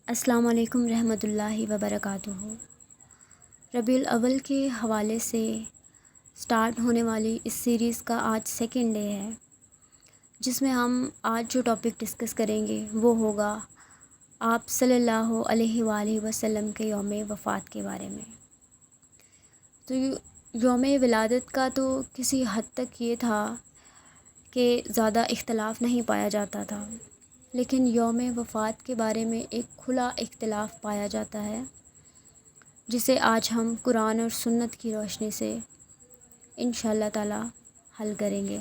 السلام علیکم رحمۃ اللہ وبرکاتہ۔ ربیع الاول کے حوالے سے سٹارٹ ہونے والی اس سیریز کا آج سیکنڈ ڈے ہے، جس میں ہم آج جو ٹاپک ڈسکس کریں گے وہ ہوگا آپ صلی اللہ علیہ وآلہ وسلم کے یوم وفات کے بارے میں۔ تو یوم ولادت کا تو کسی حد تک یہ تھا کہ زیادہ اختلاف نہیں پایا جاتا تھا، لیکن یوم وفات کے بارے میں ایک کھلا اختلاف پایا جاتا ہے، جسے آج ہم قرآن اور سنت کی روشنی سے انشاءاللہ تعالی حل کریں گے۔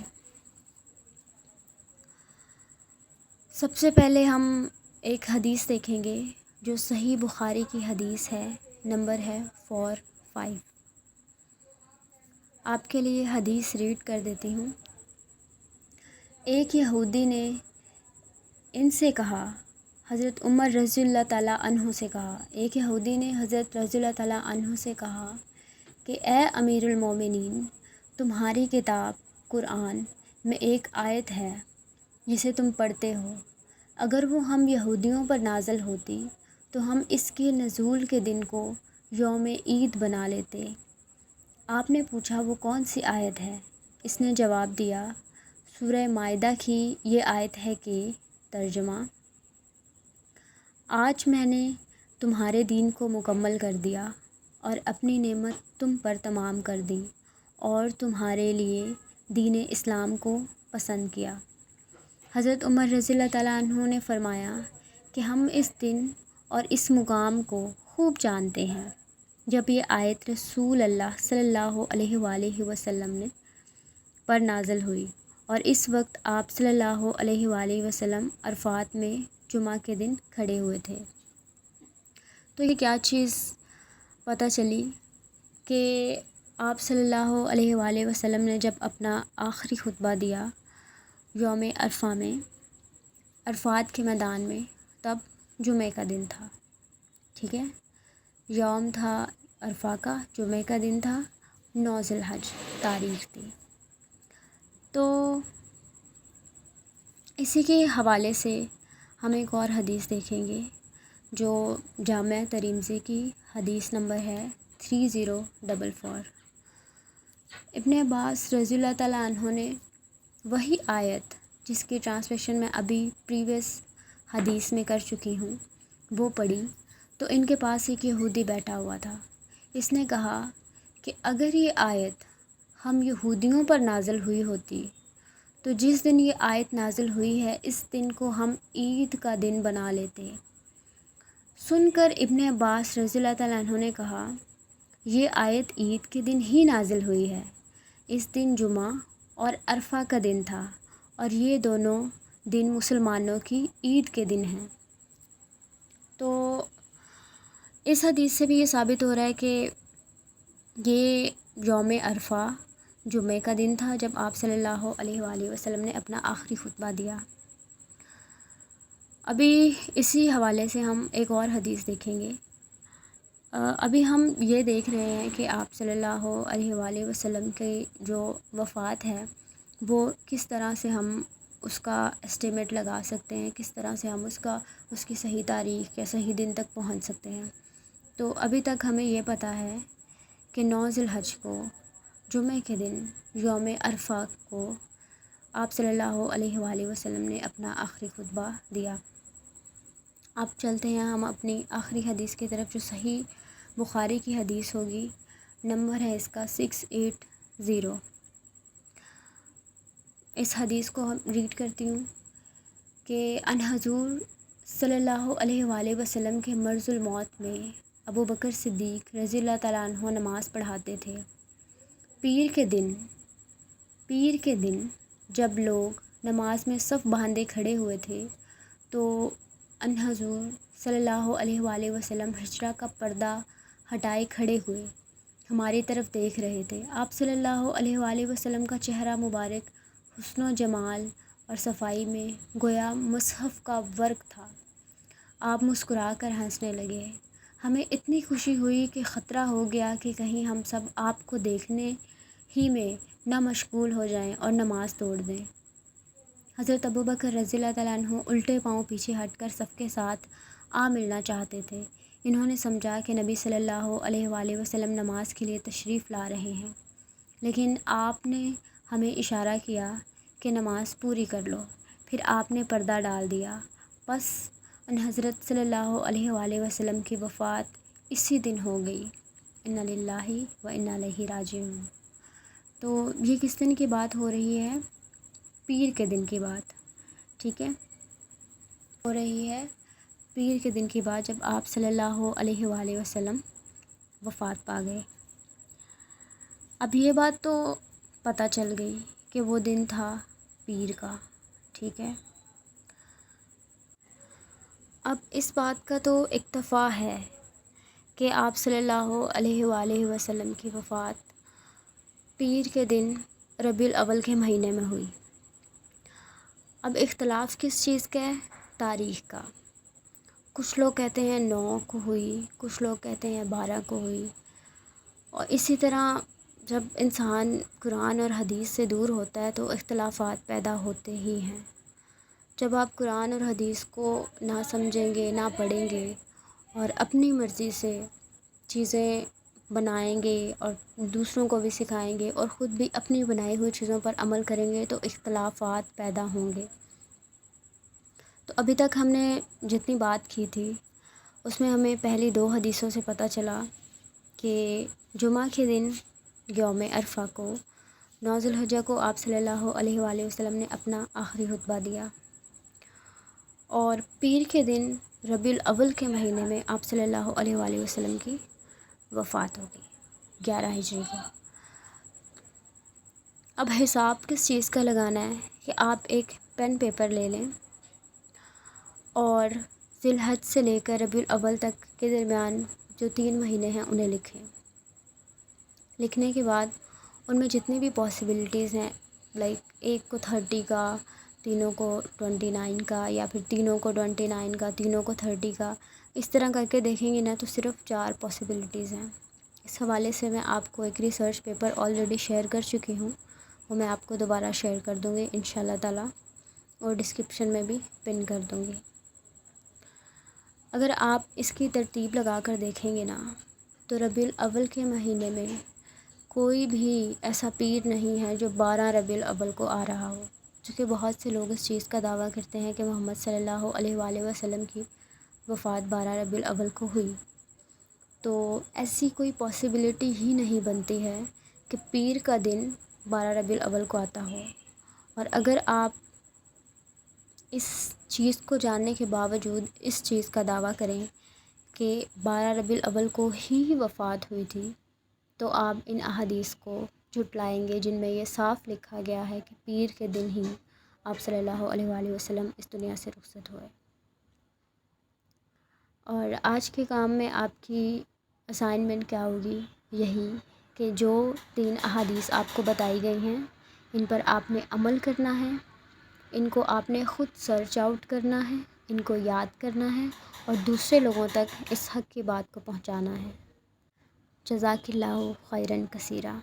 سب سے پہلے ہم ایک حدیث دیکھیں گے جو صحیح بخاری کی حدیث ہے، نمبر ہے 45۔ آپ کے لیے حدیث ریڈ کر دیتی ہوں۔ ایک یہودی نے ان سے کہا، حضرت عمر رضی اللہ تعالیٰ عنہ سے کہا، ایک یہودی نے حضرت رضی اللہ تعالیٰ عنہ سے کہا کہ اے امیر المومنین، تمہاری کتاب قرآن میں ایک آیت ہے جسے تم پڑھتے ہو، اگر وہ ہم یہودیوں پر نازل ہوتی تو ہم اس کے نزول کے دن کو یوم عید بنا لیتے۔ آپ نے پوچھا وہ کون سی آیت ہے؟ اس نے جواب دیا، سورہ مائدہ کی یہ آیت ہے کہ ترجمہ، آج میں نے تمہارے دین کو مکمل کر دیا اور اپنی نعمت تم پر تمام کر دی اور تمہارے لیے دین اسلام کو پسند کیا۔ حضرت عمر رضی اللہ تعالیٰ عنہ نے فرمایا کہ ہم اس دن اور اس مقام کو خوب جانتے ہیں جب یہ آیت رسول اللہ صلی اللہ علیہ وآلہ وسلم نے پر نازل ہوئی، اور اس وقت آپ صلی اللہ علیہ وآلہ وسلم عرفات میں جمعہ کے دن کھڑے ہوئے تھے۔ تو یہ کیا چیز پتہ چلی کہ آپ صلی اللہ علیہ وآلہ وسلم نے جب اپنا آخری خطبہ دیا یوم عرفہ میں، عرفات کے میدان میں، تب جمعہ کا دن تھا، ٹھیک ہے، یوم تھا عرفہ کا، جمعہ کا دن تھا، 9 ذی الحج تاریخ تھی۔ تو اسی کے حوالے سے ہم ایک اور حدیث دیکھیں گے جو جامع ترمذی کی حدیث نمبر ہے 3044۔ ابن عباس رضی اللہ تعالیٰ عنہ نے وہی آیت جس کی ٹرانسلیشن میں ابھی پریویس حدیث میں کر چکی ہوں وہ پڑھی، تو ان کے پاس ایک یہودی بیٹھا ہوا تھا۔ اس نے کہا کہ اگر یہ آیت ہم یہودیوں پر نازل ہوئی ہوتی تو جس دن یہ آیت نازل ہوئی ہے اس دن کو ہم عید کا دن بنا لیتے۔ سن کر ابن عباس رضی اللہ تعالیٰ عنہ نے کہا، یہ آیت عید کے دن ہی نازل ہوئی ہے، اس دن جمعہ اور عرفہ کا دن تھا اور یہ دونوں دن مسلمانوں کی عید کے دن ہیں۔ تو اس حدیث سے بھی یہ ثابت ہو رہا ہے کہ یہ یوم عرفہ جمعہ کا دن تھا جب آپ صلی اللہ علیہ وآلہ وسلم نے اپنا آخری خطبہ دیا۔ ابھی اسی حوالے سے ہم ایک اور حدیث دیکھیں گے۔ ابھی ہم یہ دیکھ رہے ہیں کہ آپ صلی اللہ علیہ وآلہ وسلم کی جو وفات ہے وہ کس طرح سے ہم اس کا اسٹیمیٹ لگا سکتے ہیں، کس طرح سے ہم اس کی صحیح تاریخ یا صحیح دن تک پہنچ سکتے ہیں۔ تو ابھی تک ہمیں یہ پتہ ہے کہ 9 ذی الحج کو جمعہ کے دن یوم عرفہ کو آپ صلی اللہ علیہ وآلہ وسلم نے اپنا آخری خطبہ دیا۔ اب چلتے ہیں ہم اپنی آخری حدیث کی طرف جو صحیح بخاری کی حدیث ہوگی، نمبر ہے اس کا 680۔ اس حدیث کو ہم ریڈ کرتی ہوں کہ ان حضور صلی اللہ علیہ وآلہ وسلم کے مرض الموت میں ابو بکر صدیق رضی اللہ تعالیٰ عنہ نماز پڑھاتے تھے۔ پیر کے دن جب لوگ نماز میں صف باندھے کھڑے ہوئے تھے تو ان حضور صلی اللہ علیہ وآلہ وسلم حجرہ کا پردہ ہٹائے کھڑے ہوئے ہماری طرف دیکھ رہے تھے۔ آپ صلی اللہ علیہ وآلہ وسلم کا چہرہ مبارک حسن و جمال اور صفائی میں گویا مصحف کا ورق تھا۔ آپ مسکرا کر ہنسنے لگے۔ ہمیں اتنی خوشی ہوئی کہ خطرہ ہو گیا کہ کہیں ہم سب آپ کو دیکھنے ہی میں نہ مشغول ہو جائیں اور نماز توڑ دیں۔ حضرت ابوبکر رضی اللہ تعالیٰ عنہ الٹے پاؤں پیچھے ہٹ کر صف کے ساتھ آ ملنا چاہتے تھے۔ انہوں نے سمجھا کہ نبی صلی اللہ علیہ وآلہ وسلم نماز کے لیے تشریف لا رہے ہیں، لیکن آپ نے ہمیں اشارہ کیا کہ نماز پوری کر لو، پھر آپ نے پردہ ڈال دیا۔ بس ان حضرت صلی اللہ علیہ وآلہ وسلم کی وفات اسی دن ہو گئی۔ انا للہ و انا الیہ راجعون۔ تو یہ کس دن کی بات ہو رہی ہے؟ پیر کے دن کی بات، ٹھیک ہے، ہو رہی ہے پیر کے دن کی بات، جب آپ صلی اللہ علیہ وآلہ وسلم وفات پا گئے۔ اب یہ بات تو پتہ چل گئی کہ وہ دن تھا پیر کا، ٹھیک ہے۔ اب اس بات کا تو اکتفا ہے کہ آپ صلی اللہ علیہ وآلہ وسلم کی وفات پیر کے دن ربیع الاول کے مہینے میں ہوئی۔ اب اختلاف کس چیز کا ہے؟ تاریخ کا۔ کچھ لوگ کہتے ہیں 9 کو ہوئی، کچھ لوگ کہتے ہیں 12 کو ہوئی، اور اسی طرح جب انسان قرآن اور حدیث سے دور ہوتا ہے تو اختلافات پیدا ہوتے ہی ہیں۔ جب آپ قرآن اور حدیث کو نہ سمجھیں گے، نہ پڑھیں گے، اور اپنی مرضی سے چیزیں بنائیں گے اور دوسروں کو بھی سکھائیں گے اور خود بھی اپنی بنائی ہوئی چیزوں پر عمل کریں گے تو اختلافات پیدا ہوں گے۔ تو ابھی تک ہم نے جتنی بات کی تھی اس میں ہمیں پہلی 2 حدیثوں سے پتہ چلا کہ جمعہ کے دن یوم عرفہ کو 9 ذی الحجہ کو آپ صلی اللہ علیہ وآلہ وسلم نے اپنا آخری خطبہ دیا، اور پیر کے دن ربیع الاول کے مہینے میں آپ صلی اللہ علیہ وآلہ وسلم کی وفات ہوگی 11 ہجری کو۔ اب حساب کس چیز کا لگانا ہے کہ آپ ایک پین پیپر لے لیں اور ذی الحج سے لے کر ربیع الاول تک کے درمیان جو 3 مہینے ہیں انہیں لکھیں۔ لکھنے کے بعد ان میں جتنی بھی پاسبلٹیز ہیں، لائک ایک کو 30 کا، تینوں کو 29 کا، یا پھر تینوں کو 29 کا، تینوں کو 30 کا، اس طرح کر کے دیکھیں گے نا تو صرف 4 پاسبلٹیز ہیں۔ اس حوالے سے میں آپ کو ایک ریسرچ پیپر آلریڈی شیئر کر چکی ہوں، وہ میں آپ کو دوبارہ شیئر کر دوں گی انشاءاللہ تعالیٰ، اور ڈسکرپشن میں بھی پن کر دوں گی۔ اگر آپ اس کی ترتیب لگا کر دیکھیں گے نا تو ربیع الاول کے مہینے میں کوئی بھی ایسا پیر نہیں ہے جو 12 ربیع الاول کو آ رہا ہو، چونکہ بہت سے لوگ اس چیز کا دعویٰ کرتے ہیں کہ محمد صلی اللہ علیہ وآلہ وسلم کی وفات 12 ربیع الاول کو ہوئی۔ تو ایسی کوئی پاسبلٹی ہی نہیں بنتی ہے کہ پیر کا دن 12 ربیع الاول کو آتا ہو، اور اگر آپ اس چیز کو جاننے کے باوجود اس چیز کا دعویٰ کریں کہ 12 ربیع الاول کو ہی وفات ہوئی تھی تو آپ ان احادیث کو جھٹلائیں گے جن میں یہ صاف لکھا گیا ہے کہ پیر کے دن ہی آپ صلی اللہ علیہ وآلہ وسلم اس دنیا سے رخصت ہوئے۔ اور آج کے کام میں آپ کی اسائنمنٹ کیا ہوگی؟ یہی کہ جو 3 احادیث آپ کو بتائی گئی ہیں ان پر آپ نے عمل کرنا ہے، ان کو آپ نے خود سرچ آؤٹ کرنا ہے، ان کو یاد کرنا ہے اور دوسرے لوگوں تک اس حق کی بات کو پہنچانا ہے۔ جزاک اللہ خیراً کثیرا۔